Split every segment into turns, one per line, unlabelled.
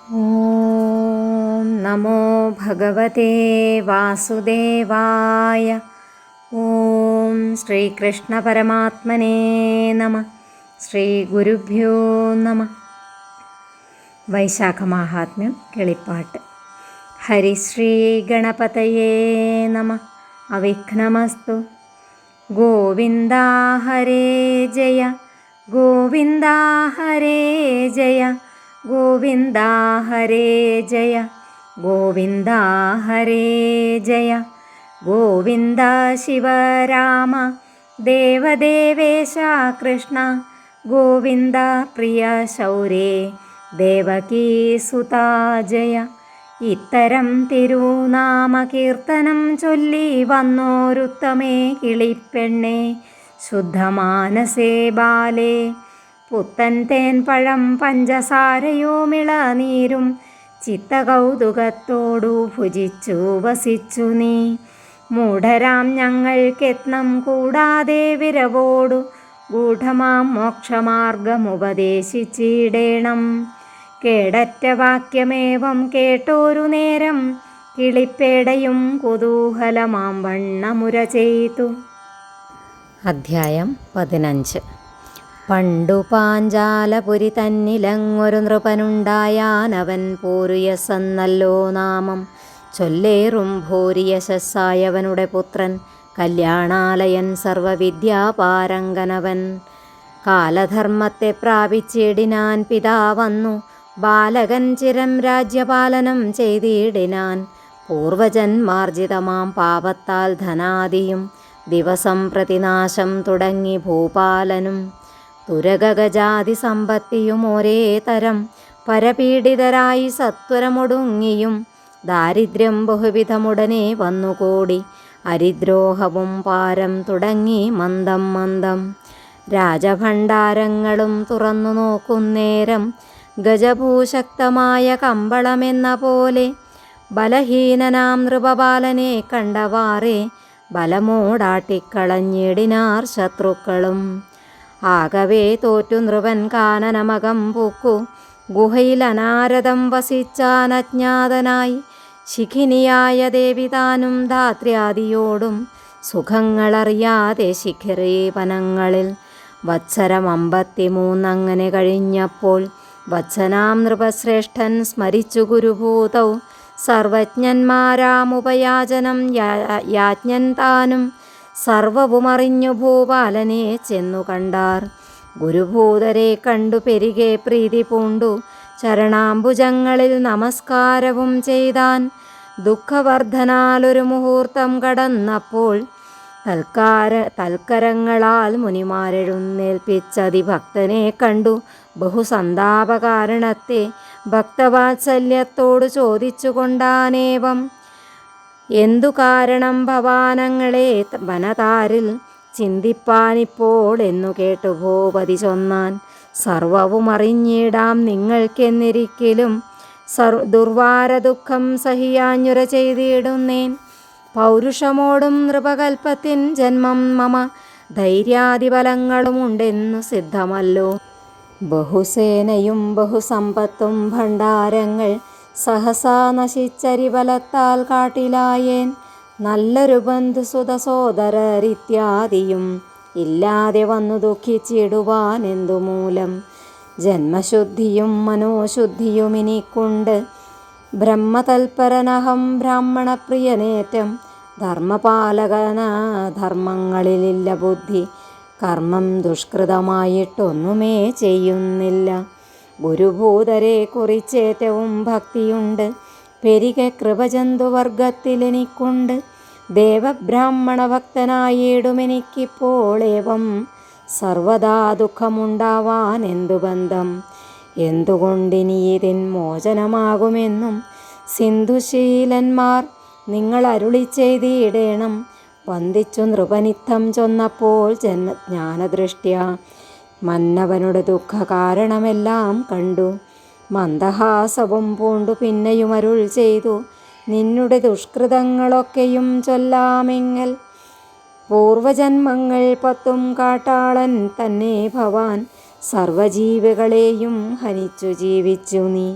ഓം നമോ ഭഗവതേ വാസുദേവായ. ഓം ശ്രീകൃഷ്ണ പരമാത്മനേ നമ. ശ്രീ ഗുരുഭ്യോ നമ. വൈശാഖ മാഹാത്മ്യം കിളിപ്പാട്ട്. ഹരിശ്രീ ഗണപതയേ നമ. അവിഘ്നമസ്തു. ഗോവിന്ദ ഹരേ ജയ, ഗോവിന്ദ ഹരേ ജയ, ഗോവിന്ദ ഹരേ ജയ, ഗോവിന്ദ ഹരേ ജയ. ഗോവിന്ദ ശിവരാമ ദേവദേവേശ കൃഷ്ണ, ഗോവിന്ദ പ്രിയ ശൗരേ ദേവകീ സുതാ ജയ. ഇത്തരം തിരുനാമകീർത്തനം ചൊല്ലി വന്നോരുത്തമേ കിളിപ്പെണ്ണേ, ശുദ്ധമാനസേ ബാലേ. പുത്തൻ തേൻ പഴം പഞ്ചസാരയോമിളനീരും ചിത്തകൗതുകത്തോടു ഭുജിച്ചു വസിച്ചു നീ. മൂഢരാം ഞങ്ങൾക്കെത്നം കൂടാതെ വിരവോടു ഗൂഢമാം മോക്ഷമാർഗമുപദേശിച്ചിടേണം. കേടറ്റ വാക്യമേവം കേട്ടോരു നേരം കിളിപ്പേടയും കുതൂഹലമാം വണ്ണമുര ചെയ്തു. അധ്യായം 15. പണ്ടു പാഞ്ചാലപുരി തന്നിലങ്ങൊരു നൃപനുണ്ടായാനവൻ പൂരുയസെന്നല്ലോ നാമം. ചൊല്ലേറും ഭൂരിയശസ്സായവനുടെ പുത്രൻ കല്യാണാലയൻ സർവവിദ്യാപാരംഗനവൻ. കാലധർമ്മത്തെ പ്രാപിച്ചിടിനാൻ പിതാവന്നു, ബാലകൻ ചിരം രാജ്യപാലനം ചെയ്തിടിനാൻ. പൂർവജന്മാർജിതമാം പാപത്താൽ ധനാദിയും ദിവസം പ്രതിനാശം തുടങ്ങി ഭൂപാലനും. തുരഗജാതി സമ്പത്തിയും ഒരേ തരം പരപീഡിതരായി സത്വരമൊടുങ്ങിയും. ദാരിദ്ര്യം ബഹുവിധമുടനെ വന്നുകൂടി, അരിദ്രോഹവും പാരം തുടങ്ങി മന്ദം മന്ദം. രാജഭണ്ഡാരങ്ങളും തുറന്നു നോക്കുന്നേരം ഗജഭൂശക്തമായ കമ്പളമെന്ന പോലെ ബലഹീനനാം നൃപബാലനെ കണ്ടവാറേ ബലമോടാട്ടിക്കളഞ്ഞിടിനാർ ശത്രുക്കളും. ആകവേ തോറ്റു നൃപൻ കാനനമകം പൂക്കു, ഗുഹയിൽ അനാരദം വസിച്ചാനജ്ഞാതനായി. ശിഖിനിയായ ദേവി താനും ധാത്ര്യാദിയോടും സുഖങ്ങളറിയാതെ ശിഖിരീപനങ്ങളിൽ. വത്സരം 53 അങ്ങനെ കഴിഞ്ഞപ്പോൾ വത്സനാം നൃപശ്രേഷ്ഠൻ സ്മരിച്ചു ഗുരുഭൂതൗ. സർവജ്ഞന്മാരാമുപയാചനം യാജ്ഞൻ താനും സർവവുമറിഞ്ഞു ഭൂപാലനെ ചെന്നു കണ്ടാർ. ഗുരുഭൂതരെ കണ്ടു പെരികെ പ്രീതി പൂണ്ടു, ചരണാംബുജങ്ങളിൽ നമസ്കാരവും ചെയ്താൻ. ദുഃഖവർദ്ധനാലൊരു മുഹൂർത്തം കടന്നപ്പോൾ തൽക്കരങ്ങളാൽ മുനിമാരെഴുന്നേൽപ്പിച്ചതിഭക്തനെ കണ്ടു ബഹുസന്താപകാരണത്തെ ഭക്തവാത്സല്യത്തോടു ചോദിച്ചു കൊണ്ടാനേവം. എന്തു കാരണം ഭവാനങ്ങളെ വനതാരിൽ ചിന്തിപ്പാനിപ്പോൾ എന്നു കേട്ടു ഭൂപതി ചൊന്നാൻ. സർവവും അറിഞ്ഞിടാം നിങ്ങൾക്കെന്നിരിക്കലും ദുർവാര ദുഃഖം സഹിയാഞ്ഞുര ചെയ്തിടുന്നേൻ. പൗരുഷമോടും നൃപകൽപ്പത്തിൻ ജന്മം മമ, ധൈര്യാദിബലങ്ങളുമുണ്ടെന്നു സിദ്ധമല്ലോ. ബഹുസേനയും ബഹുസമ്പത്തും ഭണ്ഡാരങ്ങൾ സഹസാ നശിച്ചരിബലത്താൽ കാട്ടിലായേൻ. നല്ലൊരു ബന്ധുസുത സോദരരിത്യാദിയും ഇല്ലാതെ വന്നു ദുഃഖിച്ചിടുവാൻ എന്തുമൂലം. ജന്മശുദ്ധിയും മനോശുദ്ധിയും എനിക്കുണ്ട്, ബ്രഹ്മതൽപരനഹം ബ്രാഹ്മണപ്രിയനേറ്റം. ധർമ്മപാലകന ധർമ്മങ്ങളിലില്ല ബുദ്ധി, കർമ്മം ദുഷ്കൃതമായിട്ടൊന്നുമേ ചെയ്യുന്നില്ല. ഗുരുഭൂതരെ കുറിച്ചേറ്റവും ഭക്തിയുണ്ട്, പെരികെ കൃപജന്തുവർഗത്തിലെനിക്കുണ്ട്. ദേവബ്രാഹ്മണ ഭക്തനായിടുമെനിക്കിപ്പോൾ ഏവം സർവദാ ദുഃഖമുണ്ടാവാൻ എന്തു ബന്ധം. എന്തുകൊണ്ടിനി ഇതിൻ മോചനമാകുമെന്നും സിന്ധുശീലന്മാർ നിങ്ങൾ അരുളി ചെയ്തിടേണം. വന്ദിച്ചു നൃപനിത്തം ചൊന്നപ്പോൾ ജ്ഞാനദൃഷ്ട്യാ മന്നവനുടെ ദുഃഖ കാരണമെല്ലാം കണ്ടു. മന്ദഹാസവും പൂണ്ടു പിന്നെയും അരുൾ ചെയ്തു, നിന്നുടെ ദുഷ്കൃതങ്ങളൊക്കെയും ചൊല്ലാമെങ്കിൽ. പൂർവജന്മങ്ങൾ 10 കാട്ടാളൻ തന്നെ ഭവാൻ, സർവജീവികളെയും ഹനിച്ചു ജീവിച്ചു നീ.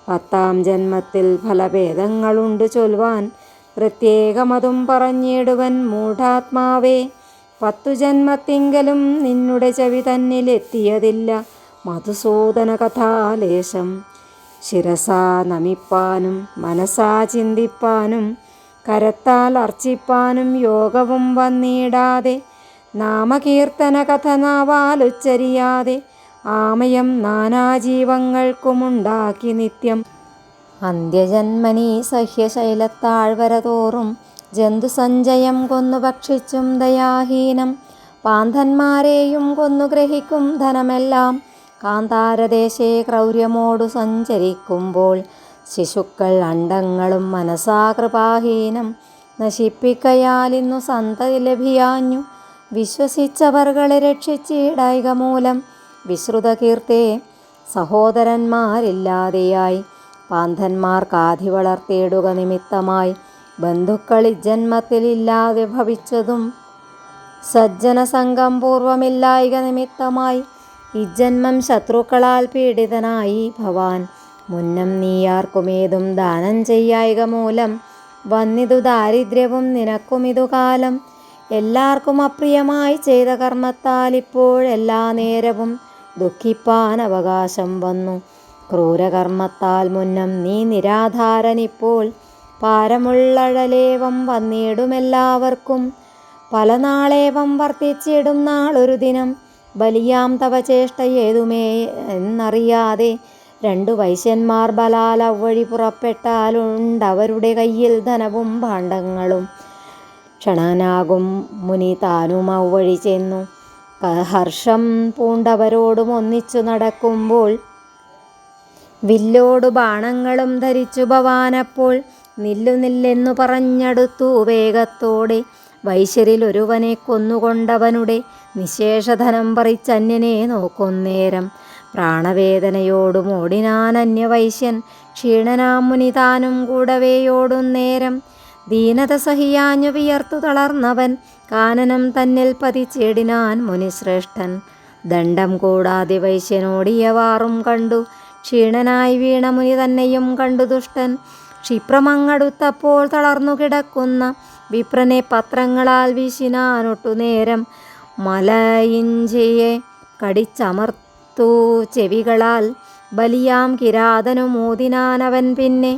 10-ാം ജന്മത്തിൽ ഫലഭേദങ്ങളുണ്ട് ചൊൽവാൻ പ്രത്യേകമതും പറഞ്ഞിടുവൻ മൂഢാത്മാവേ. 10 ജന്മത്തിങ്കലും നിന്നുടെ ചെവി തന്നിലെത്തിയതില്ല മധുസൂദന കഥാലേശം. ശിരസാ നമിപ്പാനും മനസാ ചിന്തിപ്പാനും കരത്താൽ അർച്ചിപ്പാനും യോഗവും വന്നിടാതെ നാമകീർത്തന കഥ നാവാലുച്ചരിയാതെ ആമയം നാനാജീവങ്ങൾക്കുമുണ്ടാക്കി നിത്യം. അന്ത്യജന്മനീ സഹ്യശൈലത്താഴ്വര തോറും ജന്തുസഞ്ചയം കൊന്നു ഭക്ഷിച്ചും ദയാഹീനം പാന്തന്മാരെയും കൊന്നു ഗ്രഹിക്കും ധനമെല്ലാം കാന്താരദേശേ ക്രൗര്യമോടു സഞ്ചരിക്കുമ്പോൾ ശിശുക്കൾ അണ്ടങ്ങളും മനസാ കൃപാഹീനം നശിപ്പിക്കയാലിന്നു സന്തതി ലഭിയാഞ്ഞു വിശ്വസിച്ചവർകളെ രക്ഷിച്ചിടായിക മൂലം വിശ്രുതകീർത്തേ സഹോദരന്മാരില്ലാതെയായി പാന്തന്മാർക്കാധി വളർത്തിയിടുക നിമിത്തമായി ബന്ധുക്കൾ ഇജ്ജന്മത്തിലില്ലാതെ ഭവിച്ചതും സജ്ജനസംഘം പൂർവമില്ലായിക നിമിത്തമായി ഇജ്ജന്മം ശത്രുക്കളാൽ പീഡിതനായി ഭവാൻ മുന്നം നീയാർക്കുമേതും ദാനം ചെയ്യായിക മൂലം വന്നിതു ദാരിദ്ര്യവും നിനക്കുമിതു കാലം. എല്ലാവർക്കും അപ്രിയമായി ചെയ്ത കർമ്മത്താൽ ഇപ്പോഴെല്ലാ നേരവും ദുഃഖിപ്പാൻ അവകാശം വന്നു. ക്രൂരകർമ്മത്താൽ മുന്നം നീ നിരാധാരനിപ്പോൾ പാരമുള്ളഴലേവം വന്നിടുമെല്ലാവർക്കും. പല നാളേവം വർത്തിച്ചിടും നാളൊരു ദിനം ബലിയാം തവ ചേഷ്ട ഏതുമേ എന്നറിയാതെ 2 വൈശ്യന്മാർ ബലാൽ അവ്വഴി പുറപ്പെട്ടാലുണ്ടവരുടെ കയ്യിൽ ധനവും ഭാണ്ഡങ്ങളും. ക്ഷണനാകും മുനി താനും അവ്വഴി ചെന്നു ഹർഷം പൂണ്ടവരോടും ഒന്നിച്ചു നടക്കുമ്പോൾ വില്ലോടു ബാണങ്ങളും ധരിച്ചു ഭവാനപ്പോൾ നില്ലെന്നു പറഞ്ഞടുത്തു വേഗത്തോടെ. വൈശ്യരിൽ ഒരുവനെ കൊന്നുകൊണ്ടവനുടെ നിശേഷധനം പറിച്ചന്യനെ നോക്കുന്നേരം പ്രാണവേദനയോടും ഓടിനാൻ അന്യവൈശ്യൻ. ക്ഷീണനാം മുനി താനും കൂടവേയോടുന്നേരം ദീനത സഹിയാഞ്ഞു വിയർത്തു തളർന്നവൻ കാനനം തന്നിൽ പതിച്ചേടിനാൻ മുനിശ്രേഷ്ഠൻ. ദണ്ഡം കൂടാതെ വൈശ്യനോടിയവാറും കണ്ടു ക്ഷീണനായി വീണ മുനി തന്നെയും കണ്ടു ദുഷ്ടൻ. ക്ഷിപ്രമങ്ങടുത്തപ്പോൾ തളർന്നു കിടക്കുന്ന വിപ്രനെ പത്രങ്ങളാൽ വീശിനാനൊട്ടുനേരം മലയിഞ്ചയെ കടിച്ചമർത്തു ചെവികളാൽ ബലിയാം കിരാതനു മോദിനാനവൻ. പിന്നെ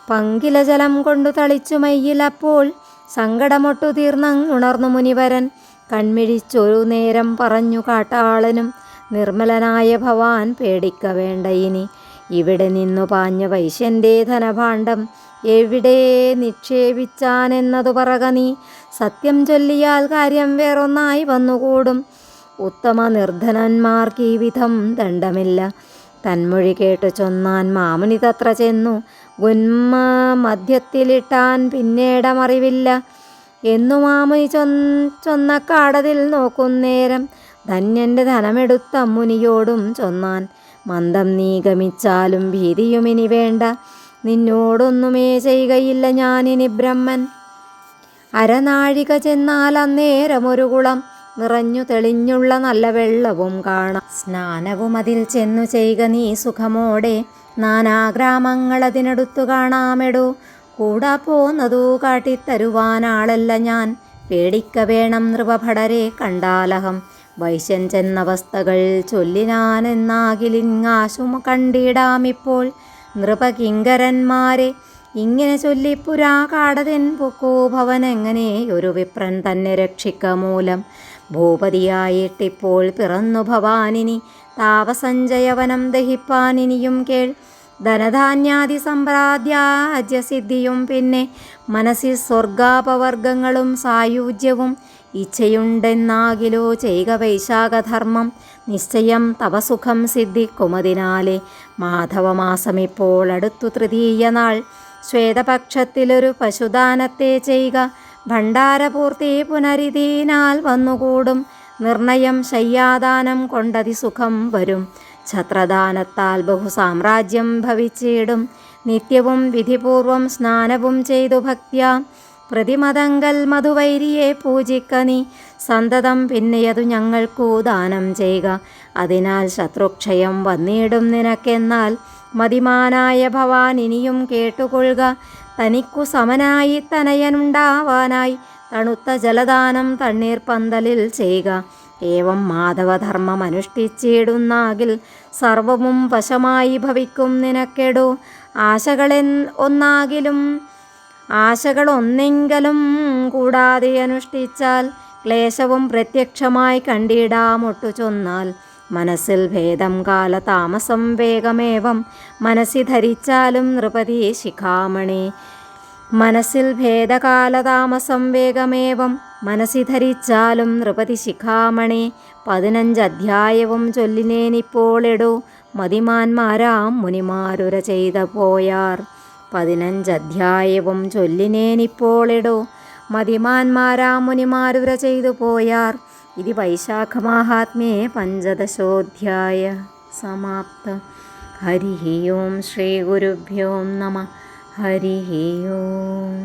പങ്കിലജലം കൊണ്ടു തളിച്ചു മയ്യിലപ്പോൾ സങ്കടമൊട്ടു തീർന്നുണർന്നു മുനിവരൻ. കൺമിഴിച്ചൊരു നേരം പറഞ്ഞു കാട്ടാളനും നിർമ്മലനായ ഭവാൻ പേടിക്ക വേണ്ട ഇനി. ഇവിടെ നിന്നു പാഞ്ഞ വൈശ്യൻ്റെ ധനഭാണ്ഡം എവിടെ നിക്ഷേപിച്ചാനെന്നതു പറക നീ. സത്യം ചൊല്ലിയാൽ കാര്യം വേറൊന്നായി വന്നുകൂടും. ഉത്തമ നിർധനന്മാർക്കീ വിധം ദണ്ഡമില്ല. തന്മൊഴി കേട്ടു ചൊന്നാൻ മാമുനി തത്ര ചെന്നു ഗുന്മ മധ്യത്തിലിട്ടാൻ പിന്നീടമറിവില്ല എന്നു മാമുനി ചൊന്ന കാടതിൽ നോക്കുന്നേരം ധന്യൻ്റെ ധനമെടുത്ത മുനിയോടും ചൊന്നാൻ. മന്ദം നീ ഗമിച്ചാലും ഭീതിയുമിനി വേണ്ട, നിന്നോടൊന്നുമേ ചെയ്യുകയില്ല ഞാനിനി ബ്രഹ്മൻ. അരനാഴിക ചെന്നാൽ അന്നേരമൊരു കുളം നിറഞ്ഞു തെളിഞ്ഞുള്ള നല്ല വെള്ളവും കാണാം. സ്നാനവും അതിൽ ചെന്നു ചെയ്യുക നീ സുഖമോടെ, നാനാഗ്രാമങ്ങളതിനടുത്തു കാണാമെടോ. കൂടാ പോന്നതു കാട്ടിത്തരുവാനാളല്ല ഞാൻ, പേടിക്ക വേണം നൃപഭടരെ കണ്ടാലഹം. വൈശ്യൻ ചെന്നവസ്ഥകൾ ചൊല്ലിനാനെന്നാകിലിങ്ങാശും കണ്ടിടാമിപ്പോൾ. നൃപകിങ്കരന്മാരെ ഇങ്ങനെ ചൊല്ലിപ്പുരാ കാടതൻ പൊക്കോ ഭവനെങ്ങനെ ഒരു വിപ്രൻ തന്നെ രക്ഷിക്ക മൂലം. ഭൂപതിയായിട്ടിപ്പോൾ പിറന്നു ഭവാനിനി താപസഞ്ചയവനം ദഹിപ്പാനിനിയും കേൾ. ധനധാന്യാദി സമ്പ്രാദ്യാജ്യസിദ്ധിയും പിന്നെ മനസ്സിൽ സ്വർഗാപവർഗങ്ങളും സായുജ്യവും ഇച്ഛയുണ്ടെന്നാകിലോ ചെയ്യുക വൈശാഖധർമ്മം. നിശ്ചയം തവസുഖം സിദ്ധിക്കുമതിനാലെ മാധവമാസമിപ്പോൾ അടുത്തു തൃതീയ നാൾ ശ്വേതപക്ഷത്തിലൊരു പശുദാനത്തെ ചെയ്യുക. ഭണ്ഡാരപൂർത്തി പുനരിതീനാൽ വന്നുകൂടും. നിർണയം ശയ്യാദാനം കൊണ്ടതിസുഖം വരും. ഛത്രദാനത്താൽ ബഹുസാമ്രാജ്യം ഭവിച്ചിടും. നിത്യവും വിധിപൂർവം സ്നാനവും ചെയ്തു ഭക്ത്യാ പ്രതിമതങ്കൽ മധുവൈരിയെ പൂജിക്ക നീ. സന്തതം പിന്നെയതു ഞങ്ങൾക്കു ദാനം ചെയ്യുക. അതിനാൽ ശത്രുക്ഷയം വന്നിടും നിനക്കെന്നാൽ മതിമാനായ ഭവാൻ ഇനിയും കേട്ടുകൊള്ളുക. തനിക്കു സമനായി തനയനുണ്ടാവാനായി തണുത്ത ജലദാനം തണ്ണീർ പന്തലിൽ ചെയ്യുക. ഏവം മാധവധർമ്മം അനുഷ്ഠിച്ചിടുന്നാകിൽ സർവവും വശമായി ഭവിക്കും നിനക്കെടോ. ആശകളൊന്നെങ്കിലും കൂടാതെ അനുഷ്ഠിച്ചാൽ ക്ലേശവും പ്രത്യക്ഷമായി കണ്ടിടാമൊട്ടു ചൊന്നാൽ. മനസ്സിൽ ഭേദം കാലതാമസം വേഗമേവം മനസ്സി ധരിച്ചാലും നൃപതി ശിഖാമണി. മനസ്സിൽ ഭേദകാലതാമസം വേഗമേവം മനസ്സി ധരിച്ചാലും നൃപതി ശിഖാമണി. 15 അധ്യായവും ചൊല്ലിനേനിപ്പോളെടോ മതിമാന്മാരാം മുനിമാരുര ചെയ്ത പോയാർ. 15 അധ്യായവും ചൊല്ലിനേനിപ്പോളെടോ മതിമാന്മാരാം മുനിമാരുര ചെയ്തു പോയാർ. ഇത് വൈശാഖമാഹാത്മ്യേ പഞ്ചദശോധ്യായ സമാപ്തം. ഹരി ഓം ശ്രീ ഗുരുഭ്യോ നമഃ. ഹരി ഓം.